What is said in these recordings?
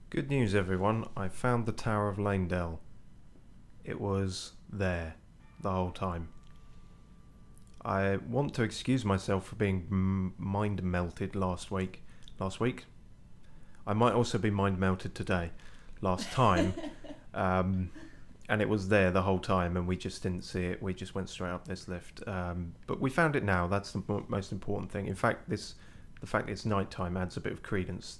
Good news, everyone. I found the Tower of Lanedale. It was there the whole time. I want to excuse myself for being mind melted last week. I might also be mind melted today. Last time. And it was there the whole time and we just didn't see it. We just went straight up this lift. But we found it now. That's the most important thing. In fact, the fact it's nighttime adds a bit of credence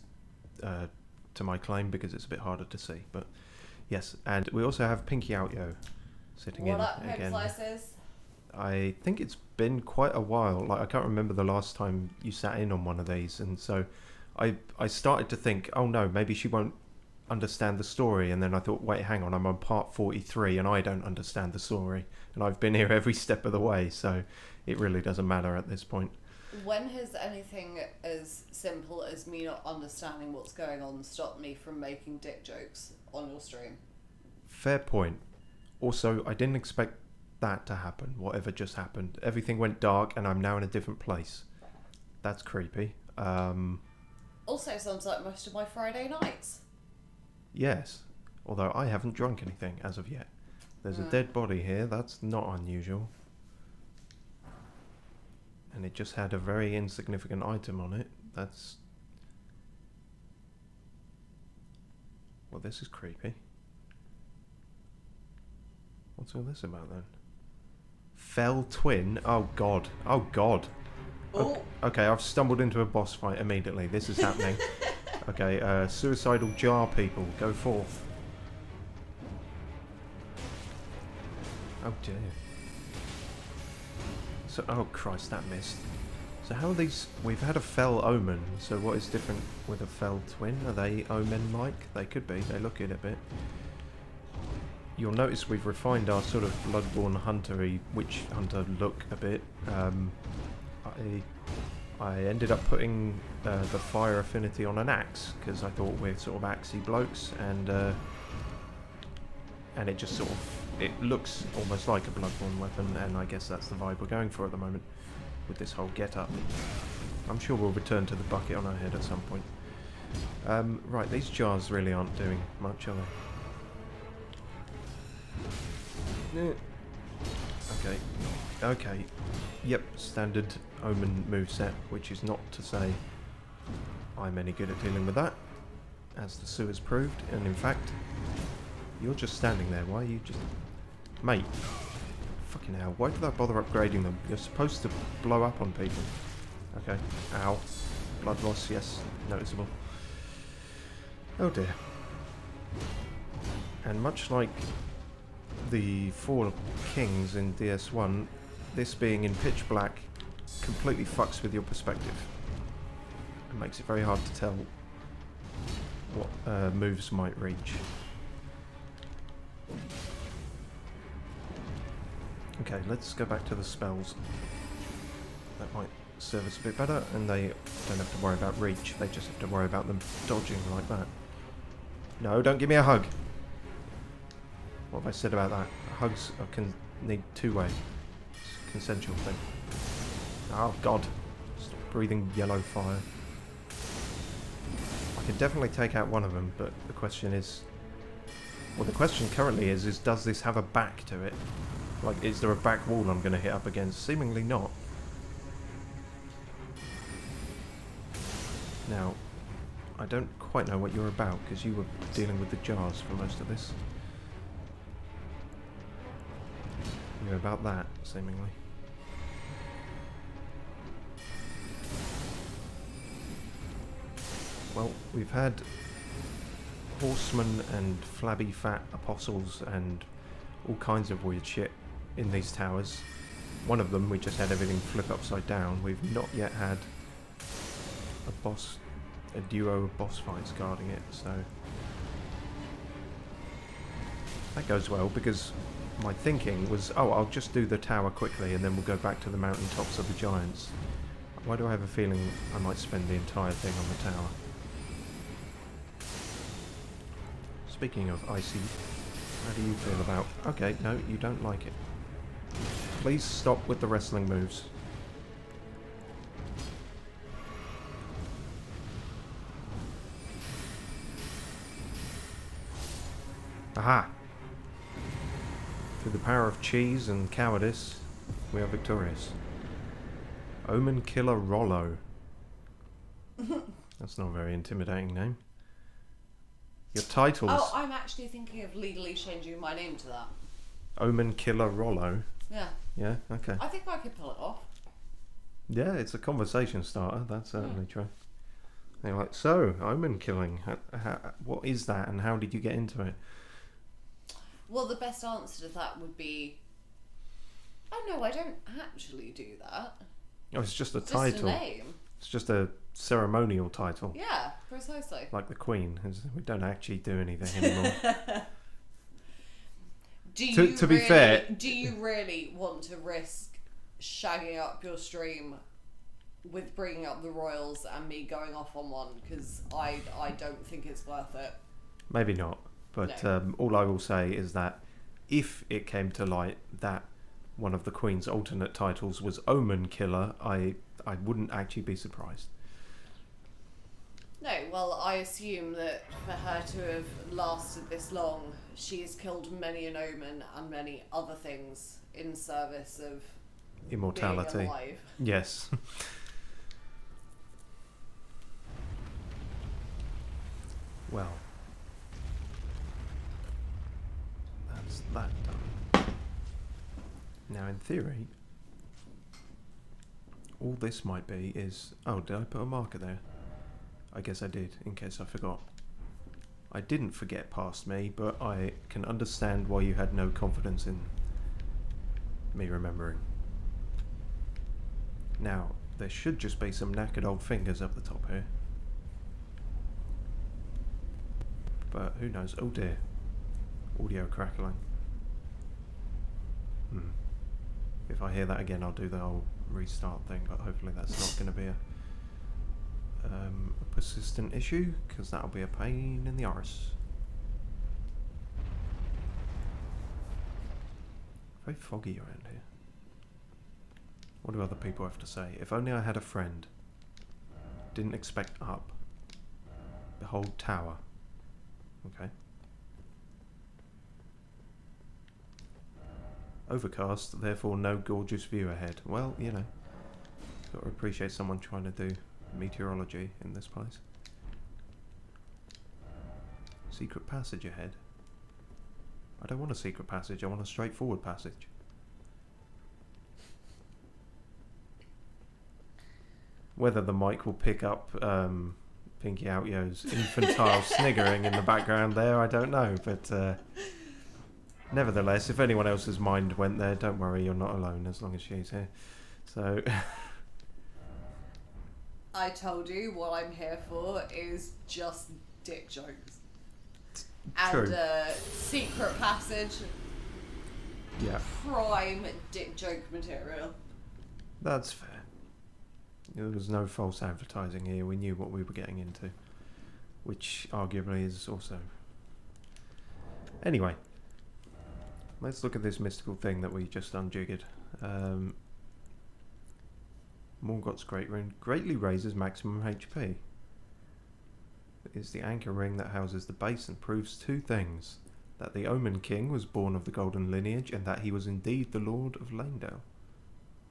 to my claim because it's a bit harder to see. But yes, and we also have pinkyoutyo sitting in again. What up, slices? I think it's been quite a while. Like, I can't remember the last time you sat in on one of these, and so I started to think, oh no, maybe she won't understand the story, and then I thought, wait, hang on, I'm on part 43 and I don't understand the story, and I've been here every step of the way, so it really doesn't matter at this point. When has anything as simple as me not understanding what's going on stopped me from making dick jokes on your stream? Fair point. Also, I didn't expect that to happen, whatever just happened. Everything went dark and I'm now in a different place. That's creepy. Also sounds like most of my Friday nights. Yes, although I haven't drunk anything as of yet. There's a dead body here, that's not unusual. And it just had a very insignificant item on it. That's... Well, this is creepy. What's all this about then? Fell twin? Oh god. Oh god. Oh. Okay, I've stumbled into a boss fight immediately. This is happening. Okay, suicidal jar people, go forth. Oh dear. So, oh Christ, that missed. So how are these... We've had a fell omen, so what is different with a fell twin? Are they omen-like? They could be, they look it a bit. You'll notice we've refined our sort of Bloodborne hunter-y, witch hunter look a bit. I ended up putting the fire affinity on an axe, because I thought we're sort of axey blokes, and it just sort of... It looks almost like a Bloodborne weapon, and I guess that's the vibe we're going for at the moment, with this whole get-up. I'm sure we'll return to the bucket on our head at some point. Right, these jars really aren't doing much, are they? Okay. Okay. Yep, standard Omen moveset, which is not to say I'm any good at dealing with that, as the sewer's proved, and in fact, you're just standing there. Why are you just... Mate. Fucking hell, why did I bother upgrading them? You're supposed to blow up on people. Okay. Ow. Blood loss, yes, noticeable. Oh dear. And much like the Four Kings in DS1, this being in pitch black completely fucks with your perspective. It makes it very hard to tell what moves might reach. Okay, let's go back to the spells. That might serve us a bit better, and they don't have to worry about reach, they just have to worry about them dodging like that. No, don't give me a hug! What have I said about that? Hugs can need two-way. It's a consensual thing. Oh god. Stop breathing yellow fire. I can definitely take out one of them, but the question is... Well, the question currently is does this have a back to it? Like, is there a back wall I'm going to hit up against? Seemingly not. Now, I don't quite know what you're about, because you were dealing with the jars for most of this. You're about that, seemingly. Well, we've had horsemen and flabby fat apostles and all kinds of weird shit in these towers. One of them, we just had everything flip upside down. We've not yet had a duo of boss fights guarding it, so that goes well, because my thinking was, oh, I'll just do the tower quickly and then we'll go back to the mountaintops of the giants. Why do I have a feeling I might spend the entire thing on the tower? Speaking of icy, how do you feel about... Okay, no, you don't like it. Please stop with the wrestling moves. Aha! Through the power of cheese and cowardice, we are victorious. Omen Killer Rollo. That's not a very intimidating name. Your titles. Oh, I'm actually thinking of legally changing my name to that. Omen Killer Rollo. Yeah. Yeah, okay. I think I could pull it off. Yeah, it's a conversation starter, that's certainly true. They're like, so, omen killing, what is that and how did you get into it? Well, the best answer to that would be, oh no, I don't actually do that. Oh, it's just a It's title. just a name. It's just a ceremonial title. Yeah, precisely. Like the Queen. We don't actually do anything anymore. To be fair... Do you really want to risk shagging up your stream with bringing up the royals and me going off on one? Because I don't think it's worth it. Maybe not. But No. all I will say is that if it came to light that one of the Queen's alternate titles was Omen Killer, I wouldn't actually be surprised. No, well, I assume that for her to have lasted this long, she's killed many an omen and many other things in service of Immortality. being alive. Yes. Well, that's that done. Now, in theory, all this might be is... Oh, did I put a marker there? I guess I did, in case I forgot. I didn't forget past me, but I can understand why you had no confidence in me remembering. Now, there should just be some knackered old fingers up the top here. But who knows? Oh dear. Audio crackling. If I hear that again, I'll do the whole restart thing, but hopefully that's not going to be a persistent issue, because that'll be a pain in the arse. Very foggy around here. What do other people have to say? If only I had a friend. Didn't expect up. Behold tower. Okay. Overcast, therefore no gorgeous view ahead. Well, you know, got to appreciate someone trying to do meteorology in this place. Secret passage ahead. I don't want a secret passage, I want a straightforward passage. Whether the mic will pick up pinkyoutyo's infantile sniggering in the background there, I don't know, but nevertheless, if anyone else's mind went there, don't worry, you're not alone as long as she's here. So... I told you what I'm here for is just dick jokes. True. And secret passage. Yeah. Prime dick joke material. That's fair. There was no false advertising here. We knew what we were getting into. Which arguably is also... Anyway. Let's look at this mystical thing that we just unjiggered. Morgoth's Great Rune greatly raises maximum HP. It is the anchor ring that houses the base and proves two things. That the Omen King was born of the golden lineage and that he was indeed the Lord of Lanedale.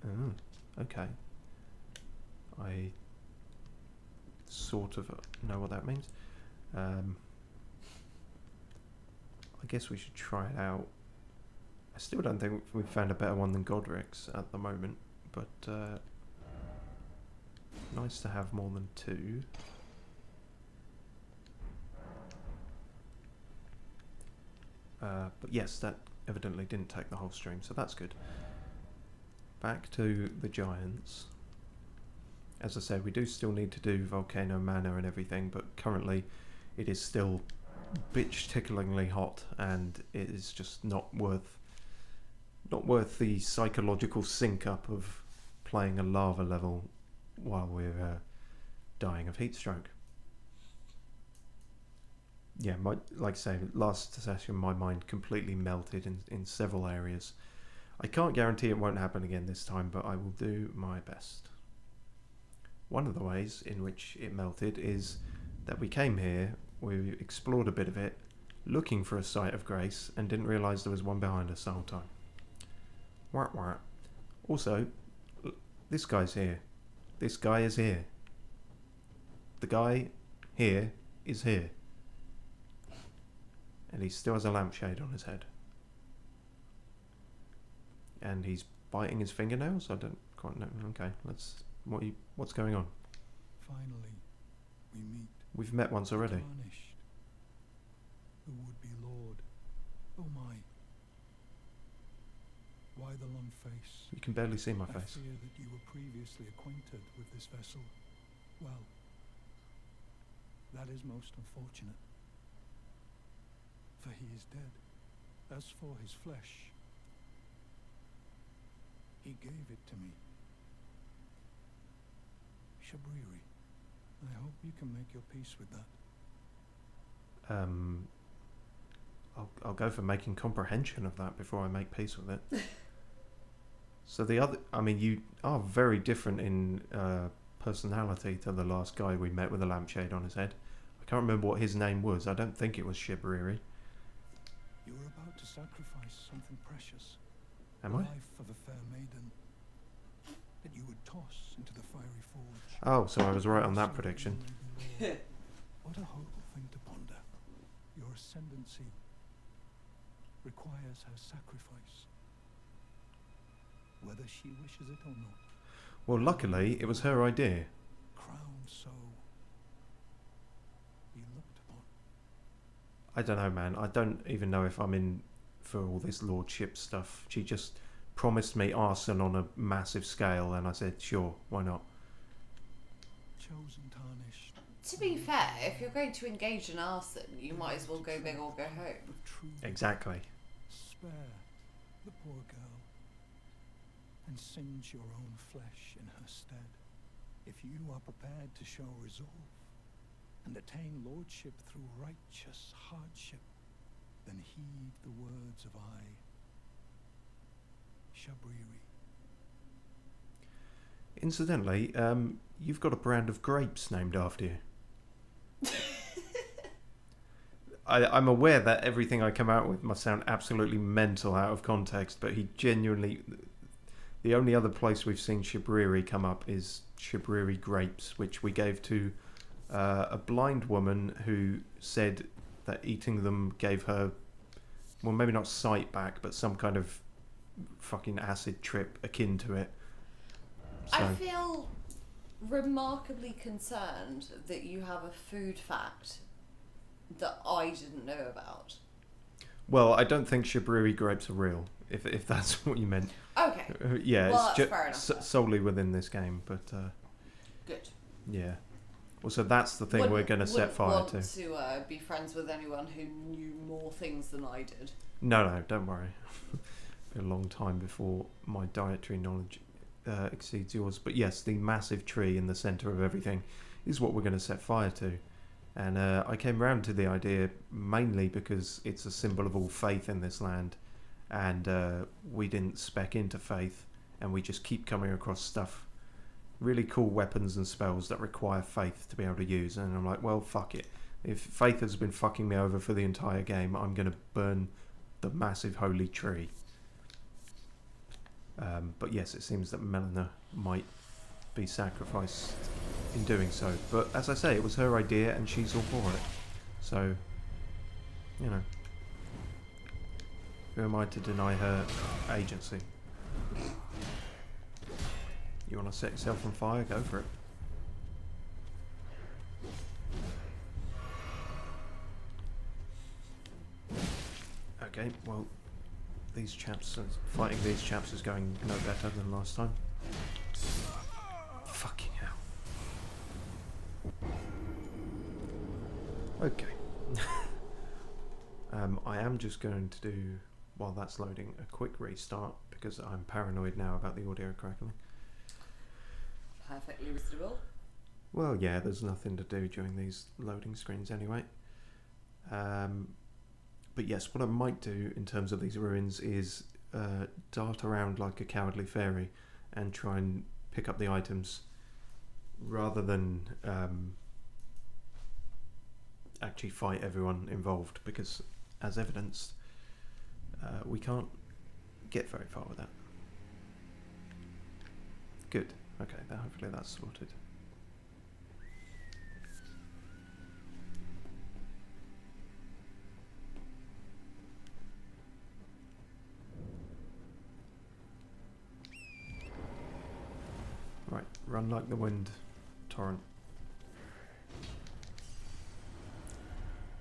Oh, okay. I sort of know what that means. I guess we should try it out. I still don't think we've found a better one than Godric's at the moment, but nice to have more than two. But yes, that evidently didn't take the whole stream, so that's good. Back to the giants. As I said, we do still need to do volcano mana and everything, but currently it is still bitch ticklingly hot, and it is just not worth the psychological sync up of playing a lava level while we're dying of heat stroke. Yeah, like I say, last session my mind completely melted in several areas. I can't guarantee it won't happen again this time, but I will do my best. One of the ways in which it melted is that we came here, we explored a bit of it, looking for a sight of Grace and didn't realise there was one behind us the whole time. Wah wah. Also, this guy's here. This guy is here. The guy here is here. And he still has a lampshade on his head. And he's biting his fingernails? I don't quite know. Okay, what's going on? Finally, we meet. We've met once already. Tarnished. The would-be lord. Oh my. Why the long face? You can barely see my I face. fear that you were previously acquainted with this vessel. Well, that is most unfortunate. For he is dead. As for his flesh, he gave it to me. Shabriri, I hope you can make your peace with that. I'll go for making comprehension of that before I make peace with it. So you are very different in personality to the last guy we met with a lampshade on his head. I can't remember what his name was. I don't think it was Shibriri. You were about to sacrifice something precious. Am the I? life of a fair maiden that you would toss into the fiery forge. Oh, so I was right on that prediction. What a horrible thing to ponder. Your ascendancy requires her sacrifice, whether she wishes it or not. Well, luckily, it was her idea. Crowned so be looked upon. I don't know, man. I don't even know if I'm in for all this lordship stuff. She just promised me arson on a massive scale, and I said, sure, why not? Chosen tarnished. To be fair, if you're going to engage in arson, you might as well go big or go home. Exactly. Spare the poor girl and singe your own flesh in her stead. If you are prepared to show resolve and attain lordship through righteous hardship, then heed the words of I, Shabriri. Incidentally, you've got a brand of grapes named after you. I'm aware that everything I come out with must sound absolutely mental out of context, but he genuinely... The only other place we've seen Shibriri come up is Shibriri grapes, which we gave to a blind woman who said that eating them gave her, well, maybe not sight back, but some kind of fucking acid trip akin to it. So, I feel remarkably concerned that you have a food fact that I didn't know about. well, I don't think Shibriri grapes are real, if that's what you meant. Okay. Yeah, Well, it's that's fair enough. solely within this game, but Good. yeah. Well, so that's the thing we're going to set fire to. Wouldn't want to be friends with anyone who knew more things than I did. No, don't worry. Be a long time before my dietary knowledge exceeds yours. But yes, the massive tree in the centre of everything is what we're going to set fire to. And I came round to the idea mainly because it's a symbol of all faith in this land. And we didn't spec into faith, and we just keep coming across stuff, really cool weapons and spells that require faith to be able to use. And I'm like, well, fuck it. If faith has been fucking me over for the entire game, I'm going to burn the massive holy tree. But yes, it seems that Melina might be sacrificed in doing so. But as I say, it was her idea and she's all for it. So, you know, who am I to deny her agency? You want to set yourself on fire? Go for it. Okay, well, fighting these chaps is going no better than last time. Fucking hell. Okay. I am just going to do, while that's loading, a quick restart because I'm paranoid now about the audio crackling. Perfectly reasonable. Well, yeah, there's nothing to do during these loading screens anyway. But yes, what I might do in terms of these ruins is dart around like a cowardly fairy and try and pick up the items rather than actually fight everyone involved, because as evidenced, we can't get very far with that. Good. Okay, hopefully that's sorted. Right, run like the wind, torrent.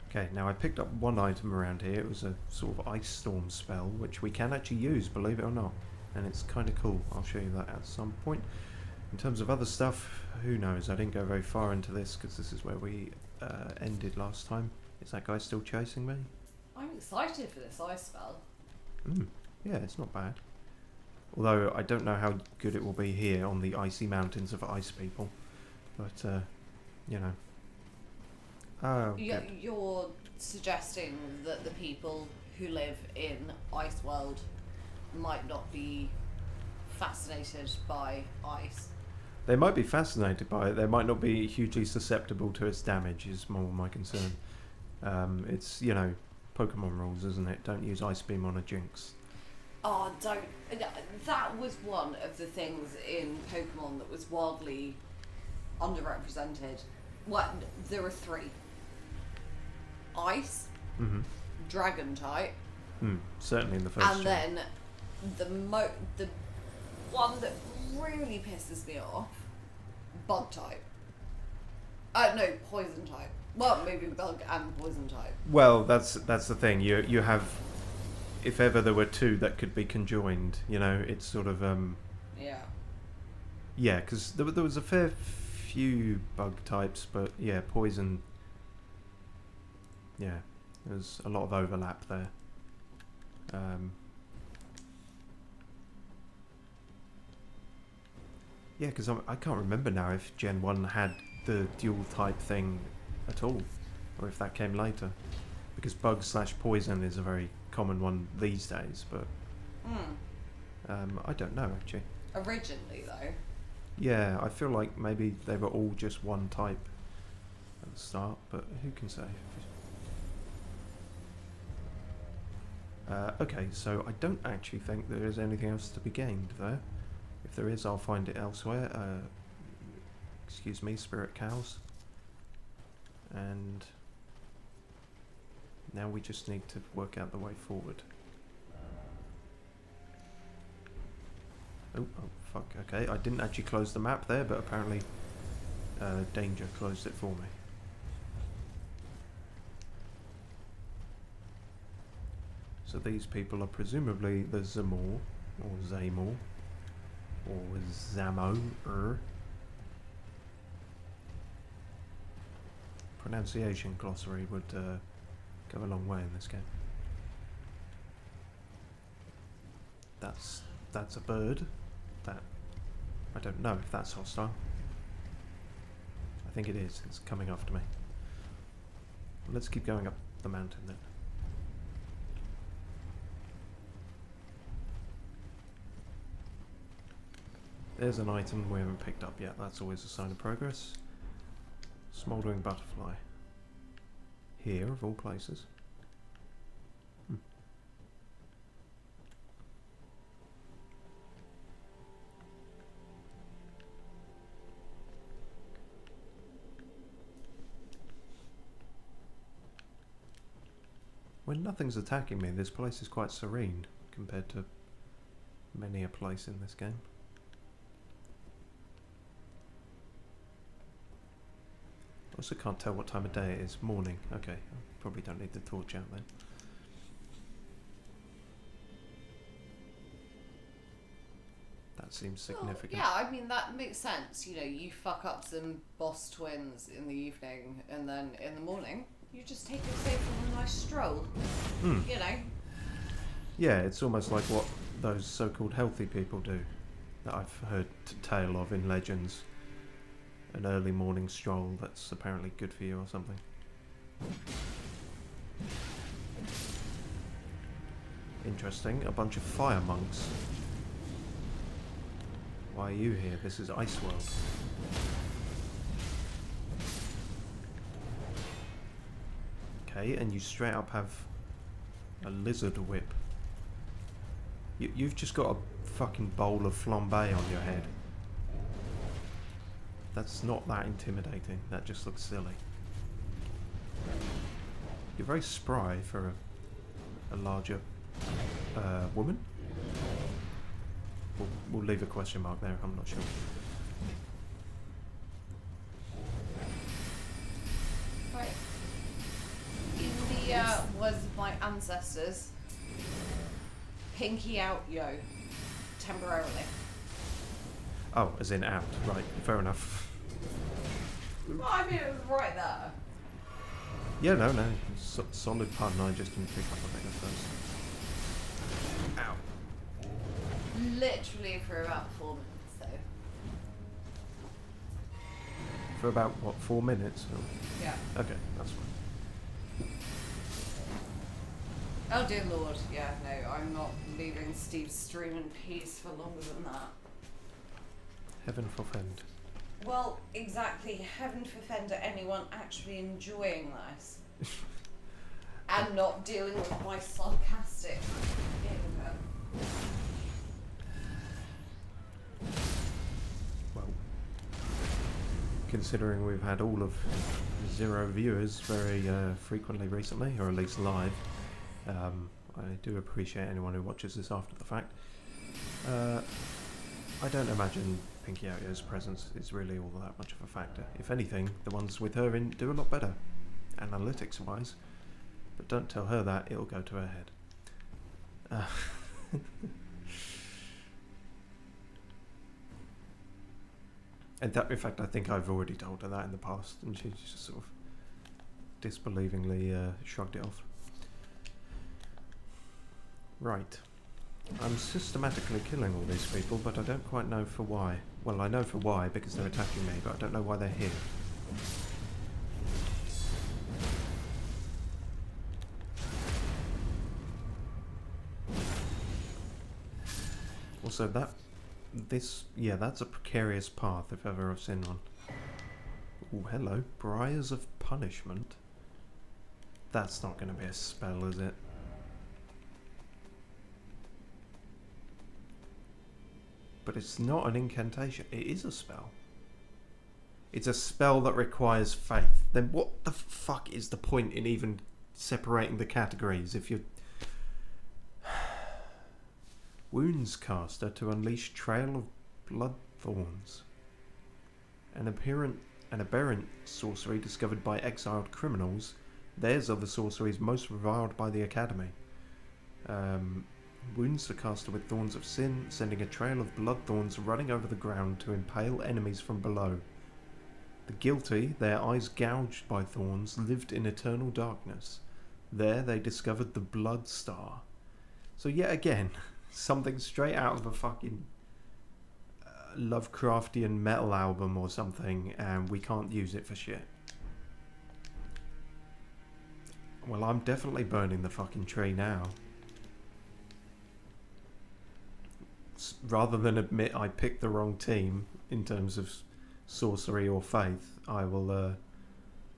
Okay, now I picked up one item around here. It was a sort of ice storm spell, which we can actually use, believe it or not. And it's kind of cool. I'll show you that at some point. In terms of other stuff, who knows? I didn't go very far into this because this is where we ended last time. Is that guy still chasing me? I'm excited for this ice spell. Yeah, it's not bad. Although I don't know how good it will be here on the icy mountains of ice people. But, you know. Oh, You're suggesting that the people who live in Ice World might not be fascinated by ice. They might be fascinated by it. They might not be hugely susceptible to its damage, is more my concern. It's, you know, Pokemon rules, isn't it? Don't use Ice Beam on a Jinx. Oh, don't. That was one of the things in Pokemon that was wildly underrepresented. Well, there are three. Ice, Dragon type, certainly in the first and gen. then the one that really pisses me off, Bug type. No, Poison type. Well, maybe Bug and Poison type. Well, that's the thing. You have, if ever there were two that could be conjoined, you know, it's sort of Yeah. Yeah, because there was a fair few bug types, but yeah, poison. Yeah, there's a lot of overlap there. Yeah, because I can't remember now if Gen 1 had the dual type thing at all, or if that came later. Because bug / poison is a very common one these days, but I don't know actually. Originally, though. Yeah, I feel like maybe they were all just one type at the start, but who can say? Okay, so I don't actually think there is anything else to be gained there. If there is, I'll find it elsewhere. Excuse me, spirit cows. And now we just need to work out the way forward. Oh, fuck, okay. I didn't actually close the map there, but apparently Danger closed it for me. So these people are presumably the Zamor, or Zamor, or Zamo. Pronunciation glossary would go a long way in this game. That's a bird. That I don't know if that's hostile. I think it is. It's coming after me. Let's keep going up the mountain then. There's an item we haven't picked up yet. That's always a sign of progress. Smouldering butterfly. Here, of all places. When nothing's attacking me, this place is quite serene compared to many a place in this game. Also can't tell what time of day it is. Morning. Okay, I probably don't need the torch out then. That seems significant. Well, yeah, I mean, that makes sense. You know, you fuck up some boss twins in the evening, and then in the morning, you just take yourself on a nice stroll. You know? Yeah, it's almost like what those so-called healthy people do that I've heard tale of in legends. An early morning stroll that's apparently good for you or something. Interesting. A bunch of fire monks. Why are you here? This is Ice World. Okay, and you straight up have A lizard whip. You've just got a fucking bowl of flambe on your head. That's not that intimidating. That just looks silly. You're very spry for a larger woman. We'll leave a question mark there. I'm not sure. Right. India was my ancestors. Pinkyoutyo. Temporarily. Oh, as in out. Right, fair enough. Well, I mean, it was right there. Yeah, no. Solid pun. I just didn't pick up on it at first. Ow. Literally for about 4 minutes, though. For about, what, 4 minutes? Or? Yeah. Okay, that's fine. Oh dear lord, yeah, no, I'm not leaving Steve's stream in peace for longer than that. Heaven forfend. Well, exactly. Heaven forfend anyone actually enjoying this. And not dealing with my sarcastic anger. Well, considering we've had all of 0 viewers very frequently recently, or at least live, I do appreciate anyone who watches this after the fact. I don't imagine Pinkyoutyo's presence is really all that much of a factor. If anything, the ones with her in do a lot better, analytics-wise. But don't tell her that, it'll go to her head. And that, in fact, I think I've already told her that in the past, and she's just sort of disbelievingly shrugged it off. Right. I'm systematically killing all these people, but I don't quite know for why. Well, I know for why, because they're attacking me, but I don't know why they're here. Also, that's a precarious path if ever I've seen one. Oh, hello. Briars of Punishment. That's not going to be a spell, is it? But it's not an incantation. It is a spell. It's a spell that requires faith. Then what the fuck is the point in even separating the categories if you're... Wounds caster to unleash trail of blood thorns. An aberrant sorcery discovered by exiled criminals. Theirs are the sorceries most reviled by the Academy. Wounds the caster with thorns of sin, sending a trail of blood thorns running over the ground to impale enemies from below. The guilty, their eyes gouged by thorns, lived in eternal darkness. There they discovered the Blood Star. So yet again, something straight out of a fucking Lovecraftian metal album or something, and we can't use it for shit. Well, I'm definitely burning the fucking tree now. Rather than admit I picked the wrong team in terms of sorcery or faith, I will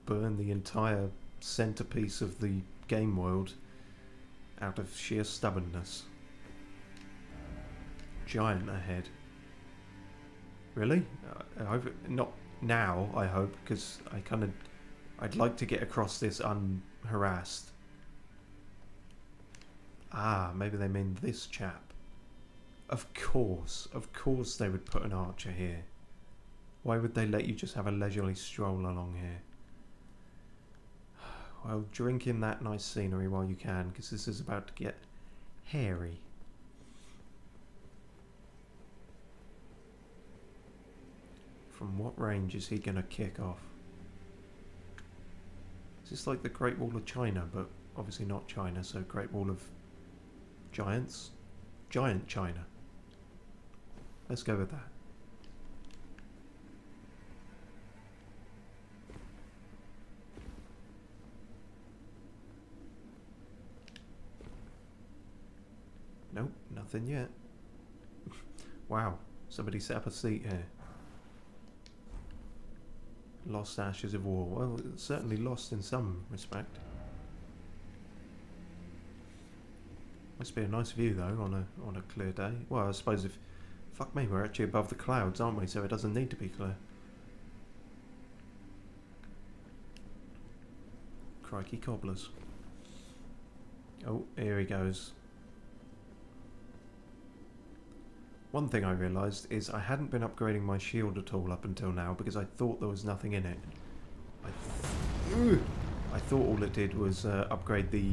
burn the entire centerpiece of the game world out of sheer stubbornness. Giant ahead. Really? I hope not now, I hope, because I'd like to get across this unharassed. Ah, maybe they mean this chap. Of course they would put an archer here. Why would they let you just have a leisurely stroll along here? Well, drink in that nice scenery while you can, because this is about to get hairy. From what range is he gonna kick off? Is this like the Great Wall of China, but obviously not China, so Great Wall of Giants? Giant China. Let's go with that. Nope, nothing yet. Wow, somebody set up a seat here. Lost Ashes of War. Well, it's certainly lost in some respect. Must be a nice view though on a clear day. Well, I suppose if fuck me, we're actually above the clouds, aren't we? So it doesn't need to be clear. Crikey cobblers. Oh, here he goes. One thing I realised is I hadn't been upgrading my shield at all up until now because I thought there was nothing in it. I thought all it did was upgrade the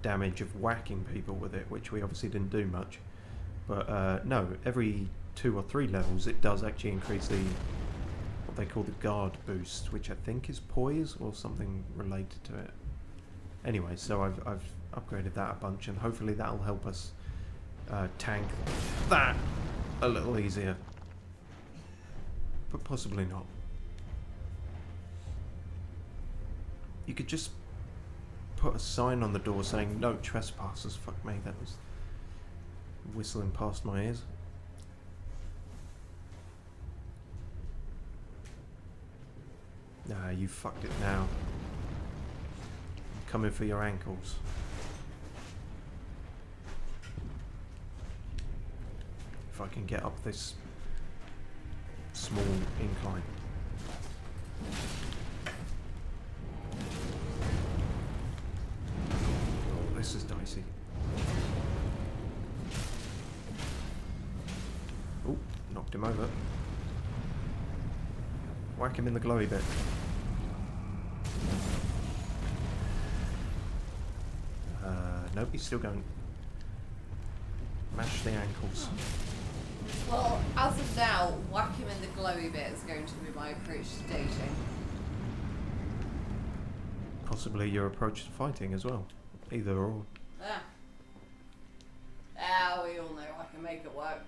damage of whacking people with it, which we obviously didn't do much. But no, every 2 or 3 levels it does actually increase the what they call the guard boost, which I think is poise or something related to it. Anyway, so I've upgraded that a bunch, and hopefully that'll help us tank that a little easier. But possibly not. You could just put a sign on the door saying no trespassers. Fuck me, that was whistling past my ears. Nah, you fucked it now. I'm coming for your ankles. If I can get up this small incline. Oh, this is dicey. Oh, knocked him over. Whack him in the glowy bit. Nope, he's still going. Mash the ankles. Well, as of now, whack him in the glowy bit is going to be my approach to dating. Possibly your approach to fighting as well. Either or. Ah. We all know I can make it work.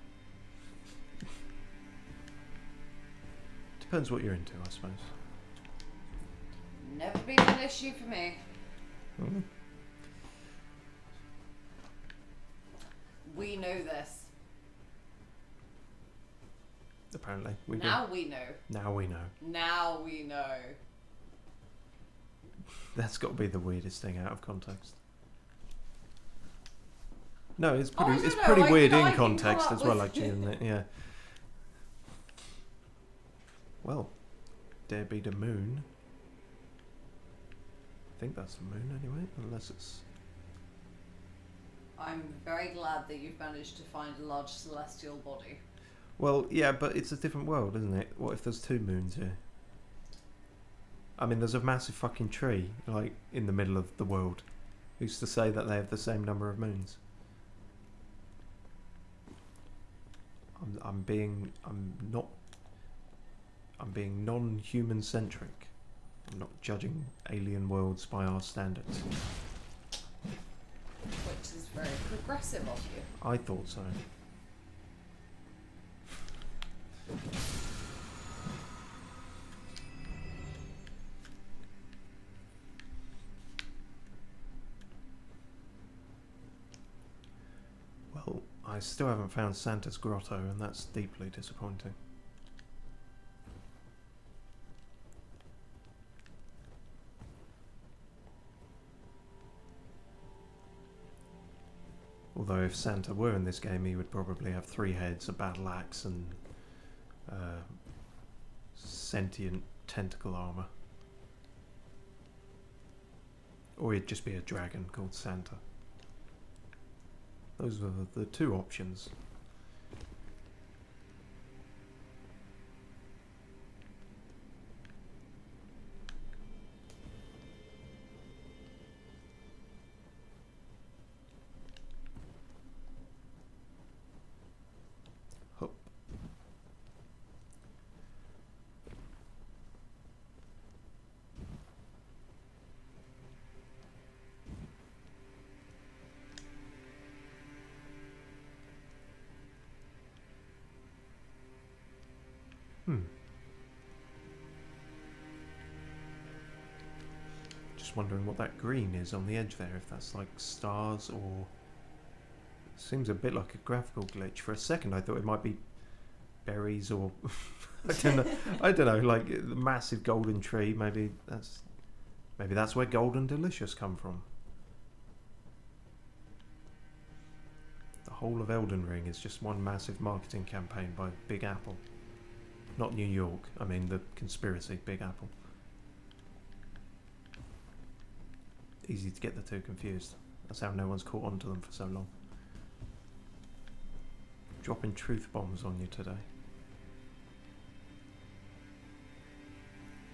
Depends what you're into, I suppose. Never been an issue for me. Mm. We know this. Apparently. We Now we know. Now we know. Now we know. That's got to be the weirdest thing out of context. No, it's pretty. I It's don't pretty know, weird I in can come context up as well, with- actually, isn't it? Yeah. Well, there be the moon. I think that's the moon anyway, unless it's. I'm very glad that you've managed to find a large celestial body. Well, yeah, but it's a different world, isn't it? What if there's 2 moons here? I mean, there's a massive fucking tree, like, in the middle of the world. Who's to say that they have the same number of moons? I'm being non-human centric. I'm not judging alien worlds by our standards. Which is very progressive of you. I thought so. Well, I still haven't found Santa's grotto, and that's deeply disappointing. Although if Santa were in this game, he would probably have 3 heads, a battle axe, and sentient tentacle armor. Or he'd just be a dragon called Santa. Those are the 2 options. Hup. Just wondering what that green is on the edge there, if that's like stars or... Seems a bit like a graphical glitch. For a second I thought it might be berries or... I don't know, like the massive golden tree, maybe that's where golden delicious come from. whole of Elden Ring is just one massive marketing campaign by Big Apple. Not New York, I mean the conspiracy, Big Apple. Easy to get the two confused. That's how no one's caught on to them for so long. Dropping truth bombs on you today.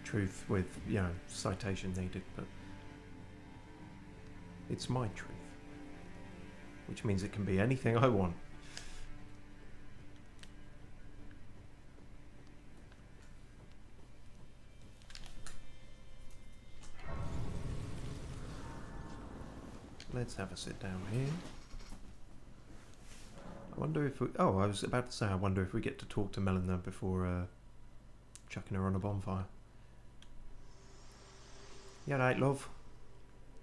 Truth with, you know, citation needed, but it's my truth. Which means it can be anything I want. Let's have a sit down here. I wonder if we... Oh, I was about to say, I wonder if we get to talk to Melina before chucking her on a bonfire. You right, love?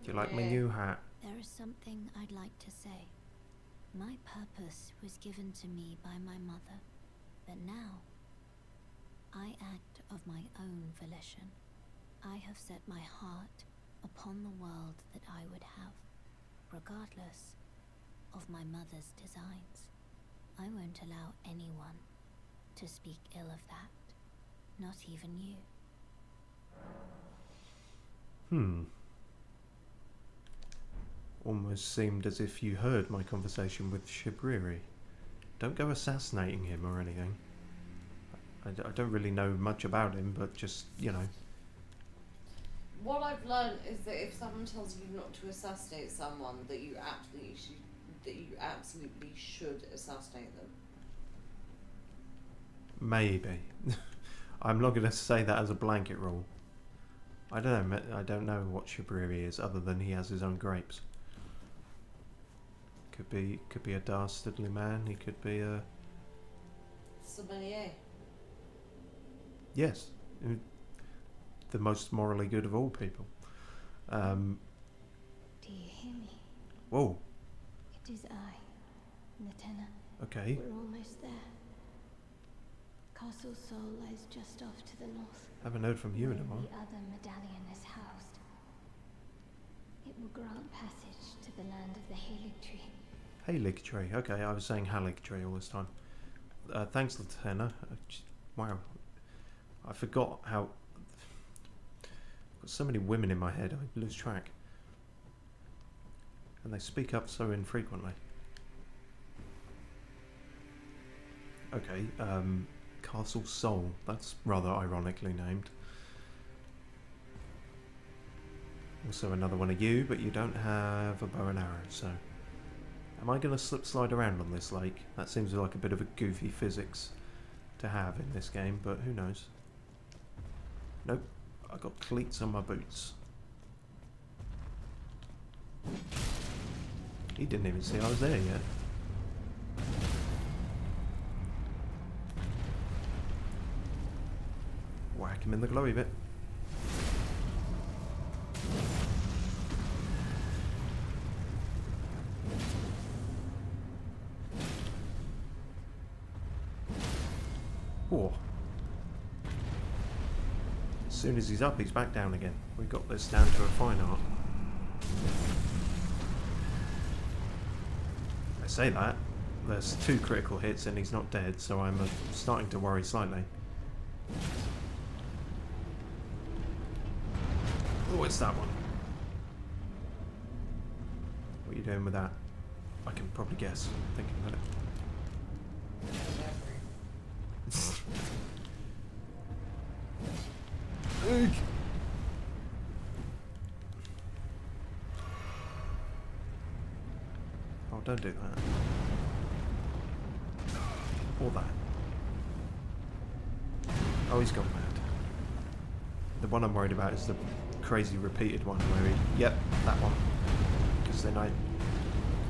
Do you like my new hat? There is something I'd like to say. My purpose was given to me by my mother, but now I act of my own volition. I have set my heart upon the world that I would have, regardless of my mother's designs. I won't allow anyone to speak ill of that, not even you. Almost seemed as if you heard my conversation with Shibriri. Don't go assassinating him or anything. I don't really know much about him, but just, you know. What I've learned is that if someone tells you not to assassinate someone, that you absolutely should assassinate them. Maybe. I'm not going to say that as a blanket rule. I don't know. I don't know what Shibriri is, other than he has his own grapes. Could be a dastardly man. He could be a... Sommelier. Yes. The most morally good of all people. Do you hear me? Whoa. It is I, Lieutenant. Okay. We're almost there. Castle Sol lies just off to the north. Haven't heard from you in a while. The other medallion is housed. It will grant passage to the land of the Halig Tree. Halig Tree. Okay, I was saying Halig Tree all this time. Thanks, Lieutenant. Wow. I forgot how... I've got so many women in my head, I lose track. And they speak up so infrequently. Okay, Castle Sol. That's rather ironically named. Also another one of you, but you don't have a bow and arrow, so... Am I going to slide around on this lake? That seems like a bit of a goofy physics to have in this game, but who knows. Nope, I got cleats on my boots. He didn't even see I was there yet. Whack him in the glowy bit. Oh. As soon as he's up, he's back down again. We got this down to a fine art. I say that. There's 2 critical hits and he's not dead, so I'm starting to worry slightly. Oh, it's that one. What are you doing with that? I can probably guess, thinking about it. Oh, don't do that. Or that. Oh, he's gone mad. The one I'm worried about is the crazy repeated one where he... Yep, that one. Because then I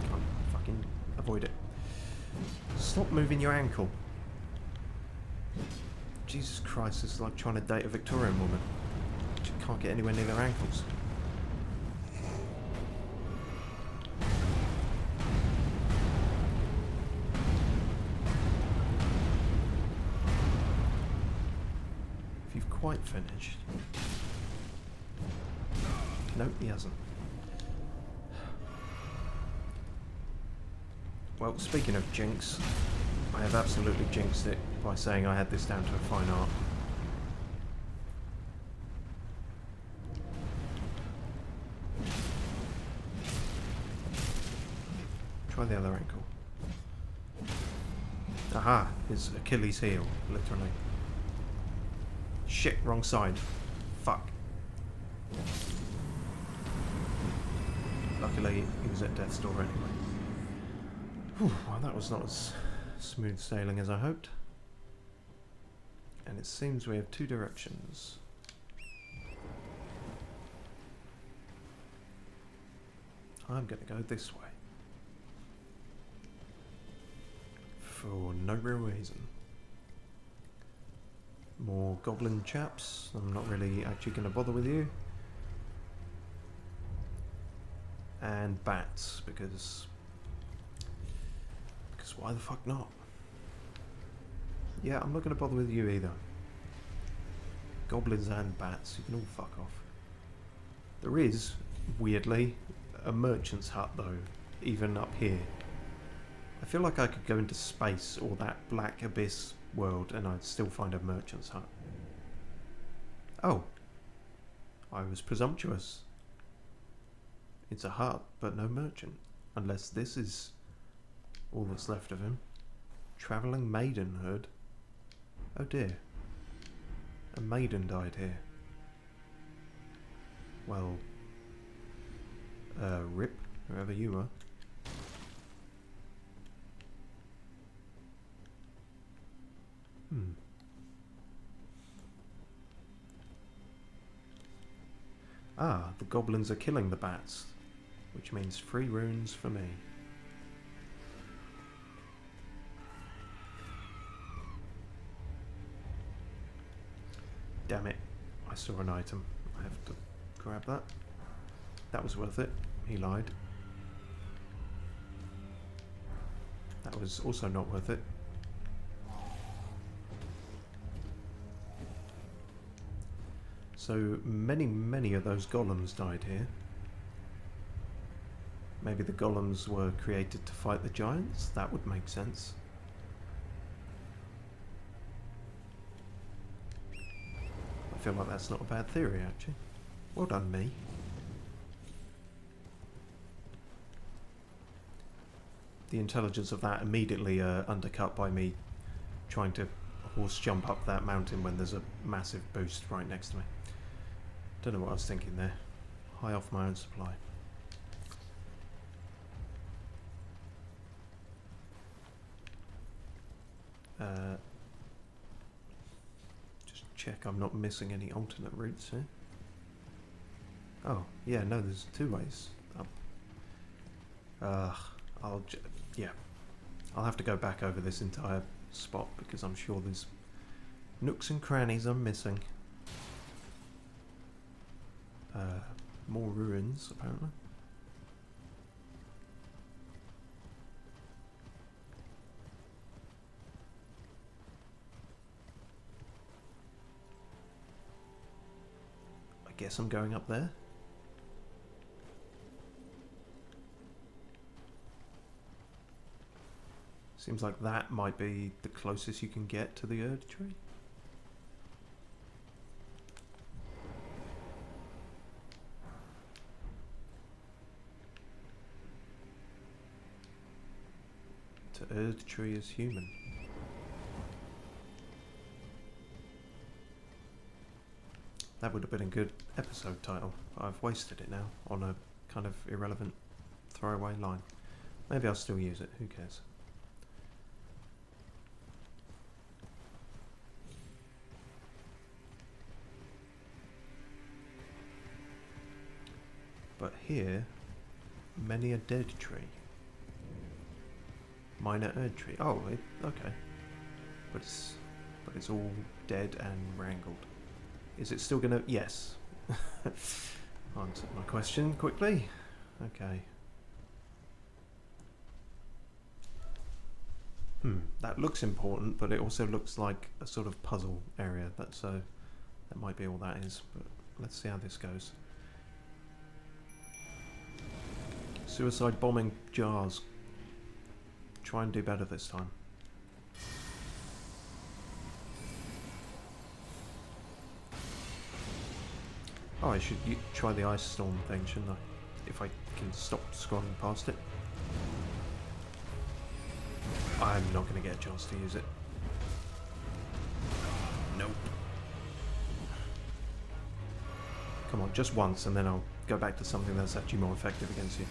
can't fucking avoid it. Stop moving your ankle. Jesus Christ, it's like trying to date a Victorian woman. She can't get anywhere near their ankles. If you've quite finished... Nope, he hasn't. Well, speaking of jinx, I have absolutely jinxed it by saying I had this down to a fine art. Try the other ankle. Aha, his Achilles heel, literally. Shit, wrong side. Fuck. Luckily, he was at death's door anyway. Whew, well, that was not as smooth sailing as I hoped. And it seems we have two directions. I'm going to go this way. For no real reason. More goblin chaps. I'm not really actually going to bother with you. And bats, because why the fuck not? Yeah, I'm not going to bother with you either. Goblins and bats, you can all fuck off. There is, weirdly, a merchant's hut though, even up here. I feel like I could go into space or that black abyss world and I'd still find a merchant's hut. Oh. I was presumptuous. It's a hut, but no merchant. Unless this is all that's left of him. Travelling maidenhood. Oh dear. A maiden died here. Well, rip, whoever you are. Ah, the goblins are killing the bats, which means 3 runes for me. Damn it, I saw an item. I have to grab that. That was worth it. He lied. That was also not worth it. So many of those golems died here. Maybe the golems were created to fight the giants? That would make sense. I feel like that's not a bad theory, actually. Well done, me. The intelligence of that immediately undercut by me trying to horse jump up that mountain when there's a massive boost right next to me. Don't know what I was thinking there. High off my own supply. Just check I'm not missing any alternate routes here. Oh, yeah, no, there's 2 ways up. Yeah. I'll have to go back over this entire spot because I'm sure there's nooks and crannies I'm missing. More ruins, apparently. I guess I'm going up there. Seems like that might be the closest you can get to the Erd tree. To Erd tree is human. That would have been a good episode title. I've wasted it now on a kind of irrelevant throwaway line. Maybe I'll still use it, who cares? But here, many a dead tree. Minor Erd tree. Oh, okay. But it's all dead and wrangled. Is it still gonna? Yes. Answered my question quickly. Okay. That looks important, but it also looks like a sort of puzzle area. That might be all that is. But let's see how this goes. Suicide bombing jars. try and do better this time. Oh, I should try the ice storm thing, shouldn't I? If I can stop scrolling past it. I'm not going to get a chance to use it. Nope. Come on, just once, and then I'll go back to something that's actually more effective against you.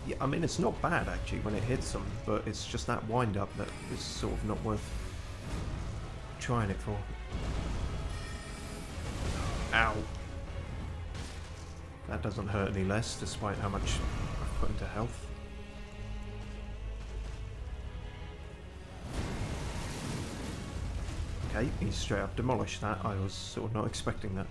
Yeah, I mean, it's not bad, actually, when it hits them, but it's just that wind-up that is sort of not worth trying it for. Ow. That doesn't hurt any less, despite how much I've put into health. Okay, he straight up demolished that. I was sort of not expecting that.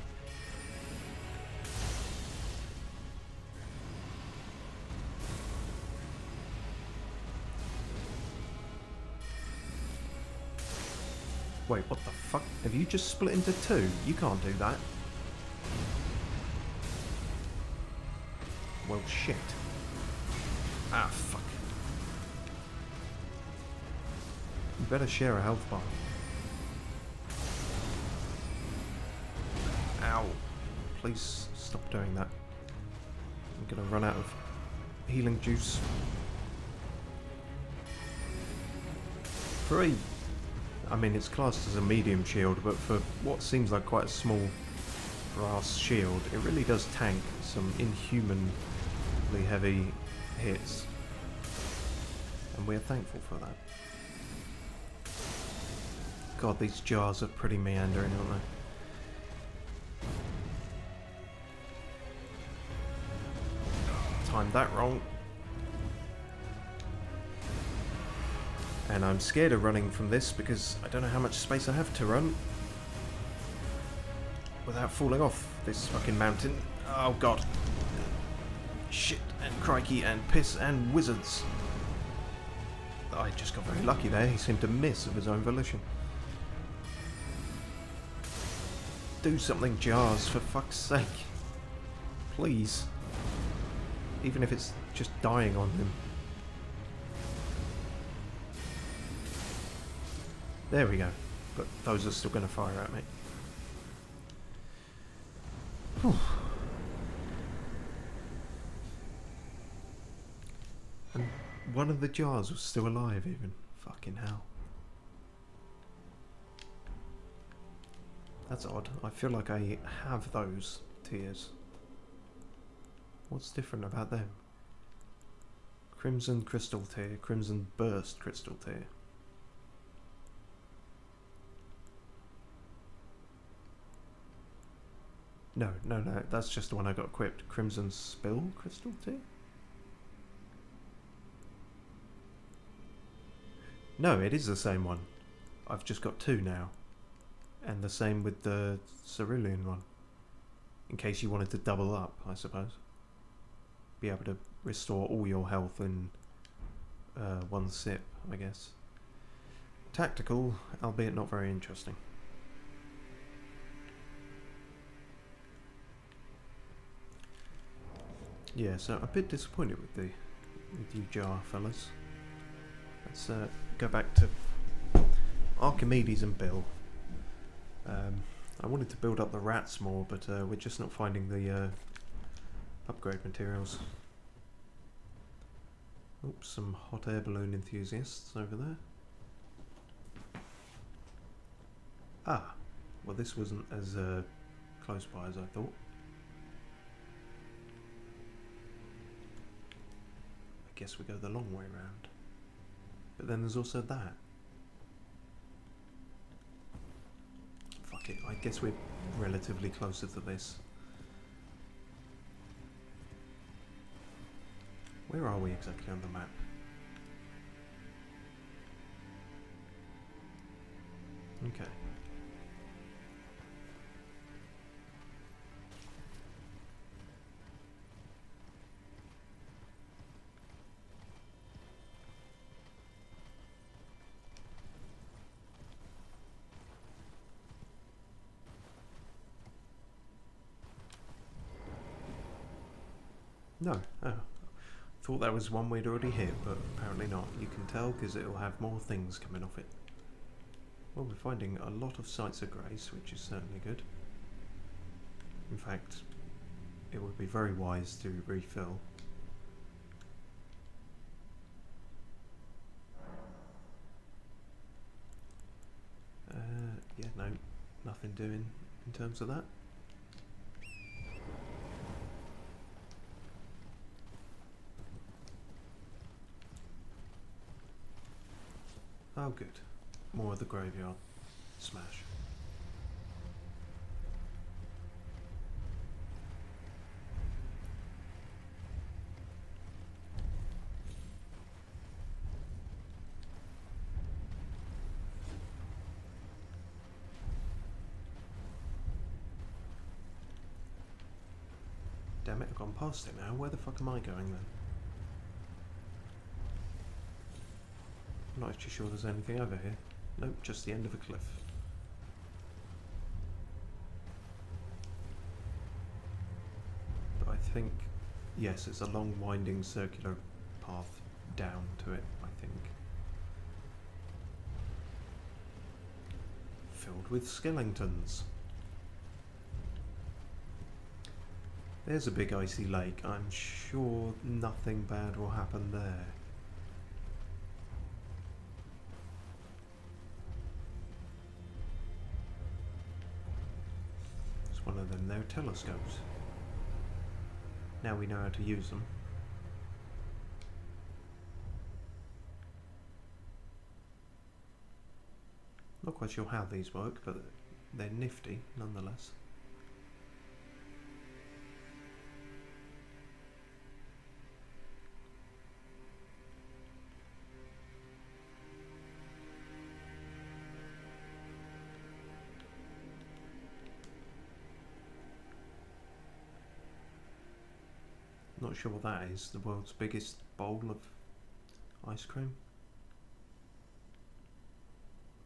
Wait, what the fuck? Have you just split into two? You can't do that. Well, shit. Ah, fuck. You better share a health bar. Ow. Please stop doing that. I'm gonna run out of healing juice. 3. I mean, it's classed as a medium shield, but for what seems like quite a small brass shield, it really does tank some inhumanly heavy hits. And we're thankful for that. God, these jars are pretty meandering, aren't they? Timed that wrong. And I'm scared of running from this because I don't know how much space I have to run without falling off this fucking mountain. Oh god. Shit and crikey and piss and wizards. I just got very lucky there. He seemed to miss of his own volition. Do something, jars, for fuck's sake. Please. Even if it's just dying on him. There we go. But those are still going to fire at me. Whew. And one of the jars was still alive even. Fucking hell. That's odd. I feel like I have those tears. What's different about them? Crimson crystal tear, crimson burst crystal tear. No, that's just the one I got equipped. Crimson spill crystal tear? No, it is the same one. I've just got 2 now. And the same with the cerulean one. In case you wanted to double up, I suppose. Be able to restore all your health in one sip, I guess. Tactical, albeit not very interesting. Yeah, so a bit disappointed with you jar fellas. Let's go back to Archimedes and Bill. I wanted to build up the rats more, but we're just not finding the upgrade materials. Oops, some hot air balloon enthusiasts over there. Ah, well this wasn't as close by as I thought. I guess we go the long way round. But then there's also that. Fuck it, I guess we're relatively closer to this. Where are we exactly on the map? Okay. No. Oh. Thought that was one we'd already hit, but apparently not. You can tell because it'll have more things coming off it. Well, we're finding a lot of sites of grace, which is certainly good. In fact, it would be very wise to refill. Yeah, no, nothing doing in terms of that. Oh, good. More of the graveyard. Smash. Damn it, I've gone past it now. Where the fuck am I going then? I'm not actually sure there's anything over here. Nope, just the end of a cliff. But I think, yes, it's a long winding circular path down to it, I think. Filled with skeletons. There's a big icy lake. I'm sure nothing bad will happen there. It's one of them there telescopes. Now we know how to use them. Not quite sure how these work, but they're nifty nonetheless. Not sure what that is. The world's biggest bowl of ice cream?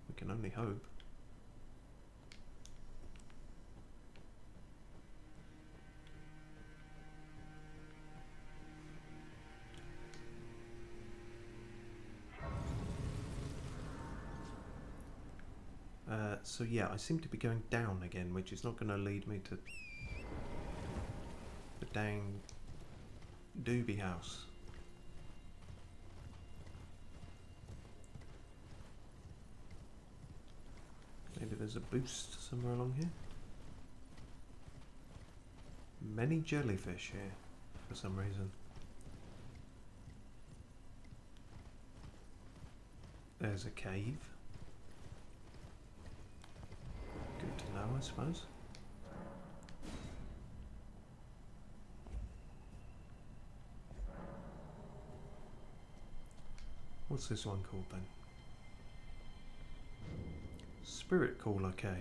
We can only hope. So yeah, I seem to be going down again, which is not going to lead me to the dang doobie house. Maybe there's a boost somewhere along here. Many jellyfish here for some reason. There's a cave. Good to know, I suppose. What's this one called then? Spirit Caller Cave.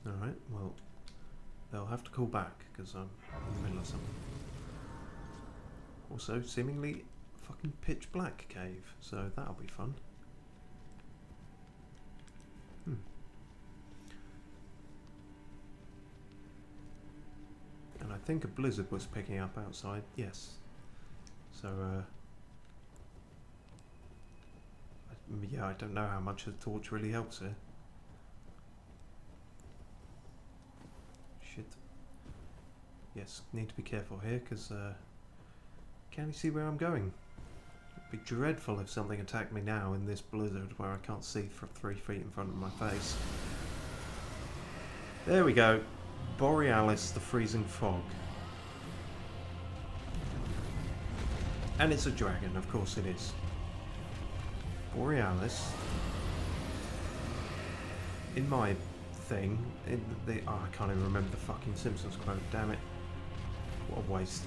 Alright, well, they'll have to call back because I'm in the middle of something. Also, seemingly fucking pitch black cave, so that'll be fun. And I think a blizzard was picking up outside, yes. So, yeah, I don't know how much a torch really helps here. Shit. Yes, need to be careful here because can you see where I'm going? It'd be dreadful if something attacked me now in this blizzard where I can't see for 3 feet in front of my face. There we go. Borealis, the freezing fog. And it's a dragon, of course it is. Borealis. In my thing, oh, I can't even remember the fucking Simpsons quote, damn it. What a waste.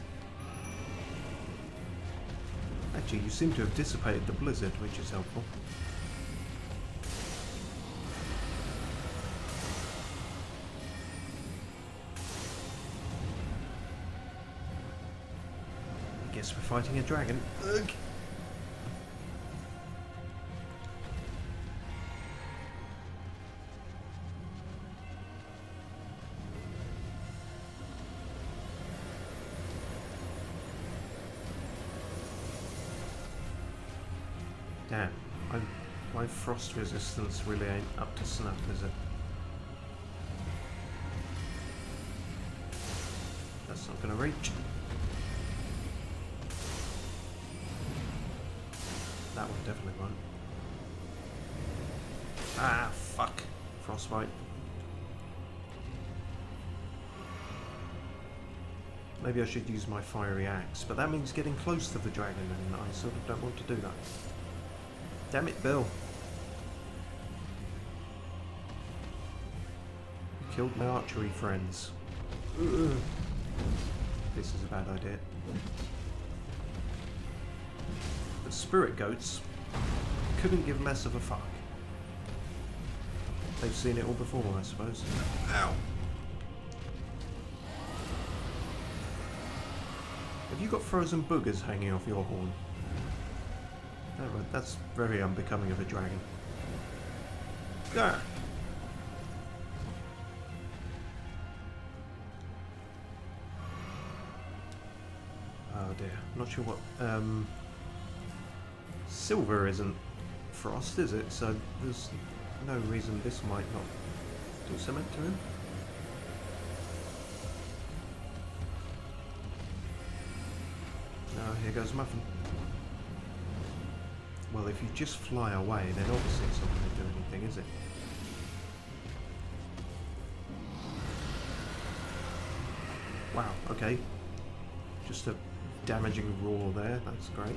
Actually, you seem to have dissipated the blizzard, which is helpful. I guess we're fighting a dragon. Ugh. Damn, my frost resistance really ain't up to snuff, is it? That's not gonna reach. That one definitely won't. Ah, fuck. Frostbite. Maybe I should use my fiery axe, but that means getting close to the dragon, and I sort of don't want to do that. Damn it, Bill. You killed my archery friends. Ugh. This is a bad idea. The spirit goats couldn't give less of a fuck. They've seen it all before, I suppose. Ow! Have you got frozen boogers hanging off your horn? No, but that's very unbecoming of a dragon. Ah. Oh dear, not sure what. Silver isn't frost, is it? So there's no reason this might not do something to him. Oh, here goes Muffin. Well, if you just fly away, then obviously it's not going to do anything, is it? Wow, okay. Just a damaging roar there, that's great.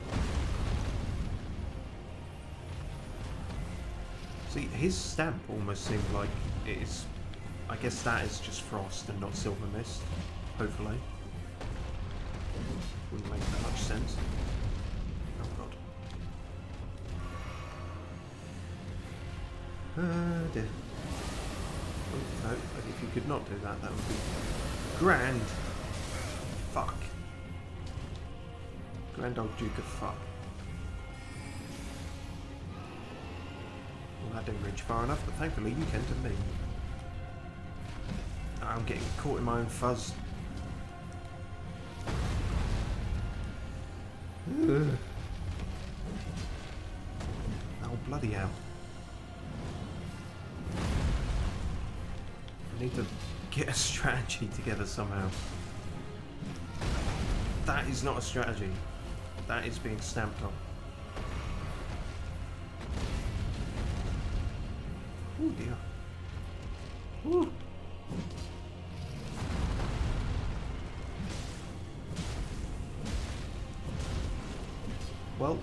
See, his stamp almost seemed like it's... I guess that is just frost and not silver mist, hopefully. Wouldn't make that much sense. Oh god. Dear. Oh, no, but if you could not do that, that would be grand. Fuck. Grand old Duke of Fuck. Well, that didn't reach far enough, but thankfully you came to me. I'm getting caught in my own fuzz. Ugh. Oh, bloody hell. I need to get a strategy together somehow. That is not a strategy. That is being stamped on. Oh dear. Ooh. Well,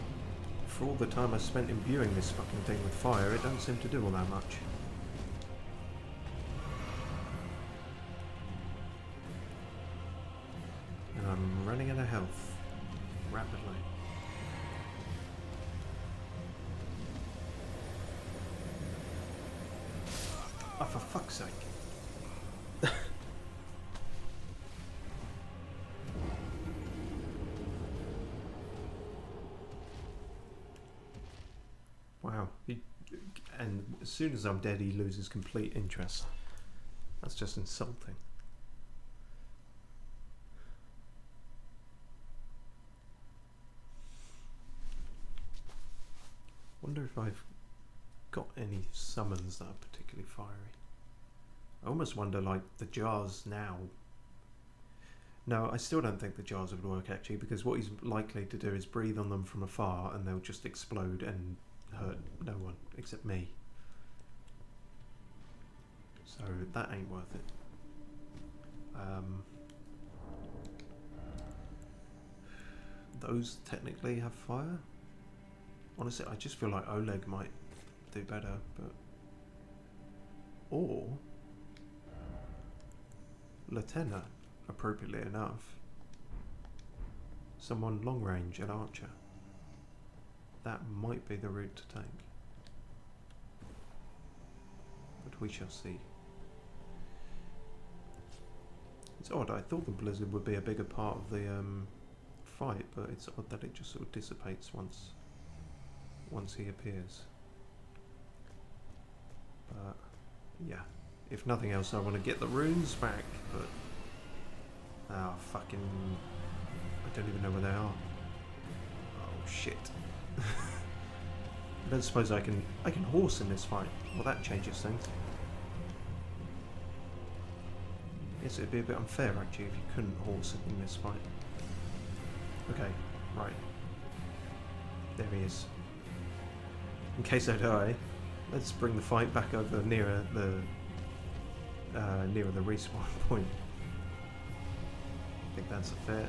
for all the time I spent imbuing this fucking thing with fire, it don't seem to do all that much. And I'm running out of health. Rapidly. Oh, for fuck's sake. Wow. And as soon as I'm dead, he loses complete interest. That's just insulting. Wonder if I've got any summons that are particularly fiery. I almost wonder, like, the jars now. No, I still don't think the jars would work, actually, because what he's likely to do is breathe on them from afar and they'll just explode and hurt no one except me. So that ain't worth it. Those technically have fire? Honestly, I just feel like Oleg might do better, but... Or... Latenna, appropriately enough. Someone long range at Archer. That might be the route to take. But we shall see. It's odd, I thought the blizzard would be a bigger part of the fight, but it's odd that it just sort of dissipates once he appears. But yeah, if nothing else I want to get the runes back, but oh fucking, I don't even know where they are. Oh shit. I don't suppose I can horse in this fight. Well, that changes things. Yes, it'd be a bit unfair actually if you couldn't horse it in this fight. Okay, right. There he is. In case I die, let's bring the fight back over nearer the respawn point. I think that's a fair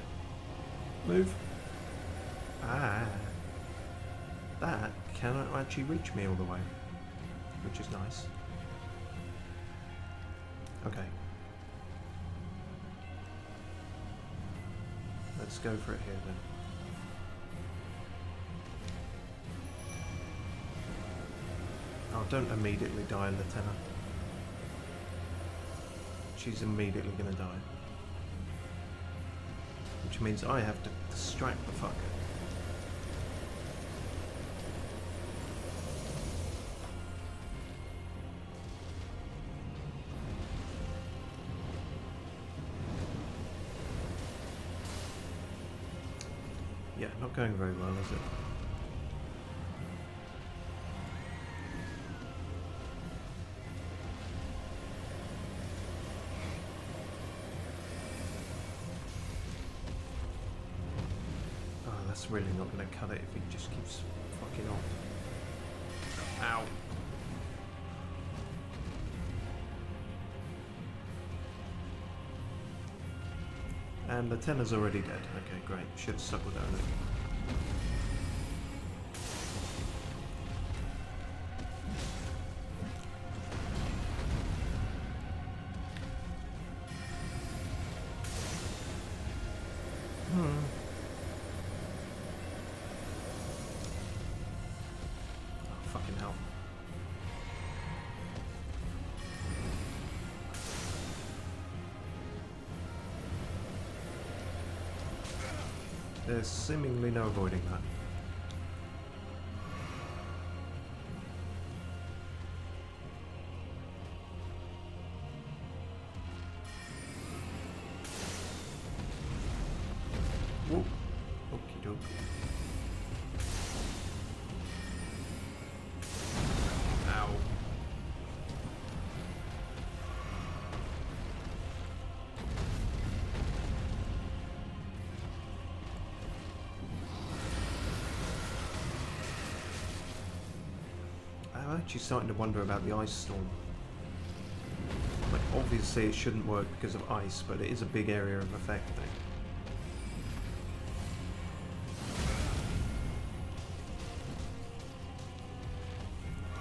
move. Ah, that cannot actually reach me all the way, which is nice. Okay. Let's go for it here then. Oh, don't immediately die, Lieutenant. She's immediately gonna die. Which means I have to distract the fucker. Yeah, not going very well, is it? Oh, that's really not going to cut it if he just keeps fucking off. Ow. And the tennor's already dead. Okay, great. Should have stuck with that. Oh, fucking hell. There's seemingly no avoiding that. Whoop. Okie doke. Ow. I'm actually starting to wonder about the ice storm. Like, obviously it shouldn't work because of ice, but it is a big area of effect thing.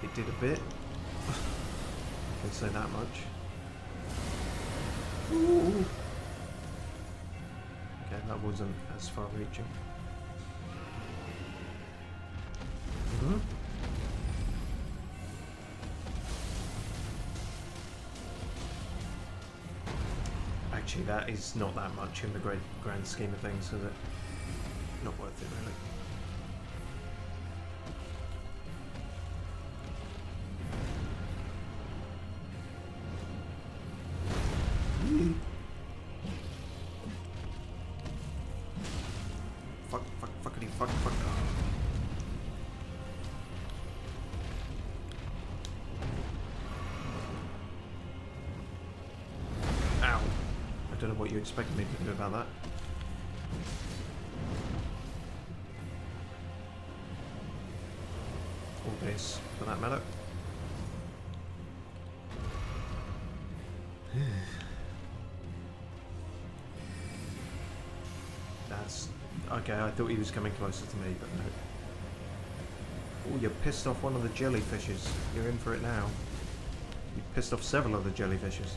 It did a bit. I can say that much. Ooh. Okay, that wasn't as far reaching. Actually, that is not that much in the grand scheme of things, is it? Not worth it, really. Fuck, fuckity, fuck. Ow. I don't know what you expected me to do about that. Or this, for that matter. That's... okay, I thought he was coming closer to me, but no. Oh, you pissed off one of the jellyfishes. You're in for it now. You pissed off several of the jellyfishes.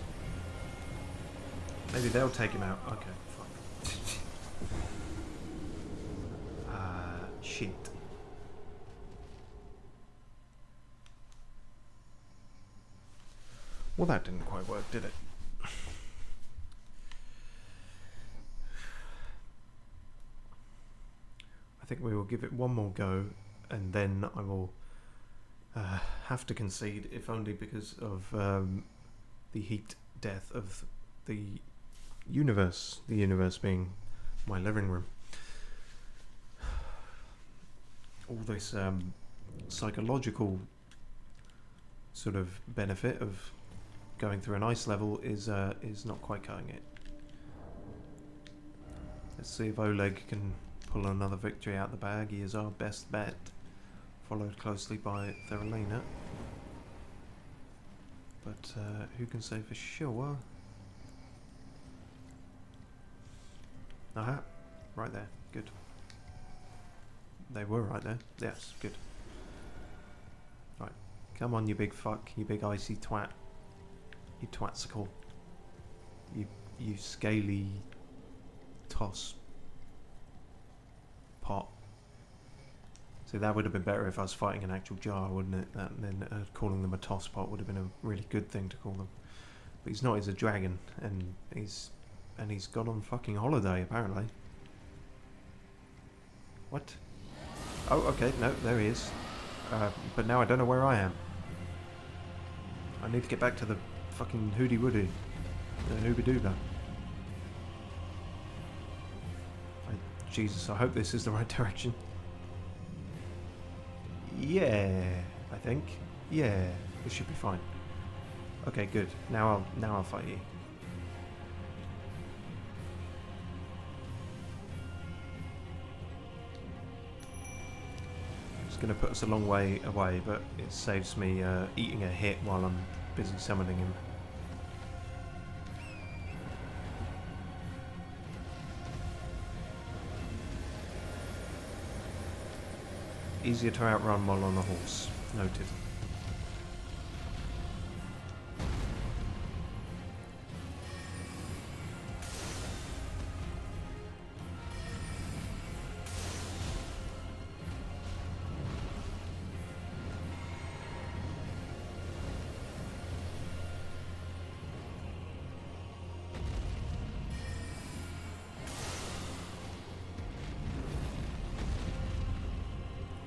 Maybe they'll take him out. Okay, fuck. Shit. Well, that didn't quite work, did it? I think we will give it one more go, and then I will have to concede, if only because of the heat death of the universe being my living room. All this psychological sort of benefit of going through an ice level is not quite cutting it. Let's see if Oleg can pull another victory out the bag. He is our best bet, followed closely by Theralina. But who can say for sure? Aha, right there, good. They were right there, yes, good. Right, come on you big fuck, you big icy twat. You twatsicle. You scaly toss pot. See, that would have been better if I was fighting an actual jar, wouldn't it? That, and then calling them a toss pot would have been a really good thing to call them. But he's not, he's a dragon, and he's gone on fucking holiday, apparently. What? Oh, okay, no, there he is. But now I don't know where I am. I need to get back to the fucking hoody woody. The hooby dooba. Jesus, I hope this is the right direction. Yeah, I think. Yeah, this should be fine. Okay, good. Now I'll fight you. It's going to put us a long way away, but it saves me eating a hit while I'm busy summoning him. Easier to outrun while on a horse. Noted.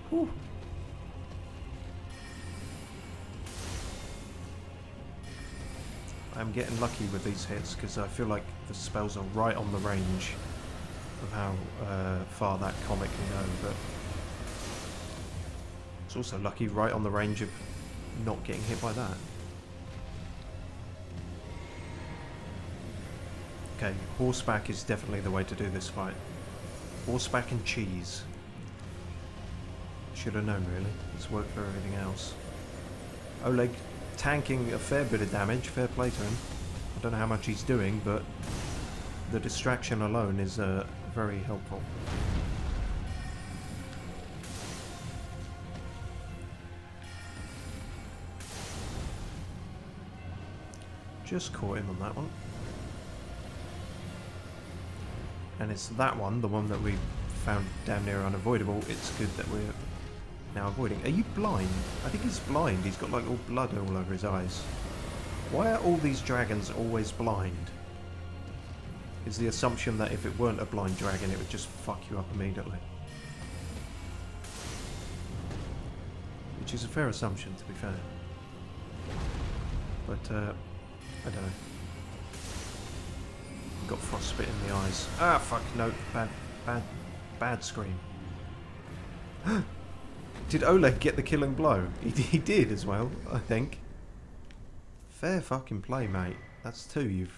Whew. I'm getting lucky with these hits because I feel like the spells are right on the range of how far that comet can go, but it's also lucky right on the range of not getting hit by that. Okay, horseback is definitely the way to do this fight. Horseback and cheese. Should have known, really. It's worked for everything else. Oleg tanking a fair bit of damage. Fair play to him. I don't know how much he's doing, but the distraction alone is very helpful. Just caught him on that one. And it's that one, the one that we found damn near unavoidable. It's good that we're now avoiding. Are you blind? I think he's blind. He's got like all blood all over his eyes. Why are all these dragons always blind? Is the assumption that if it weren't a blind dragon it would just fuck you up immediately? Which is a fair assumption, to be fair. But I don't know. Got frostbite in the eyes. Ah, fuck, no. Bad scream. Did Oleg get the killing blow? He did as well, I think. Fair fucking play, mate. That's two you've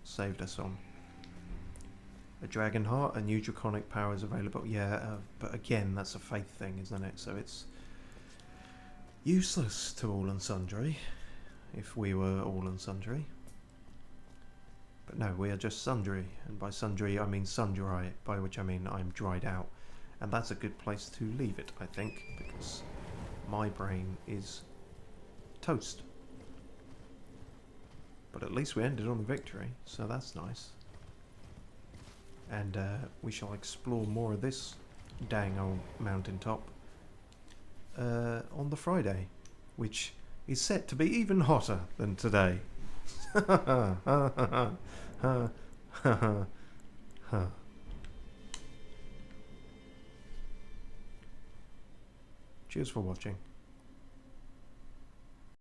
saved us on. A dragon heart and new draconic powers available. Yeah, but again, that's a faith thing, isn't it? So it's useless to all and sundry, if we were all and sundry. But no, we are just sundry, and by sundry I mean sun-dry, by which I mean I'm dried out. And that's a good place to leave it, I think, because my brain is toast. But at least we ended on a victory, so that's nice. And we shall explore more of this dang old mountaintop on the Friday, which is set to be even hotter than today. Cheers for watching.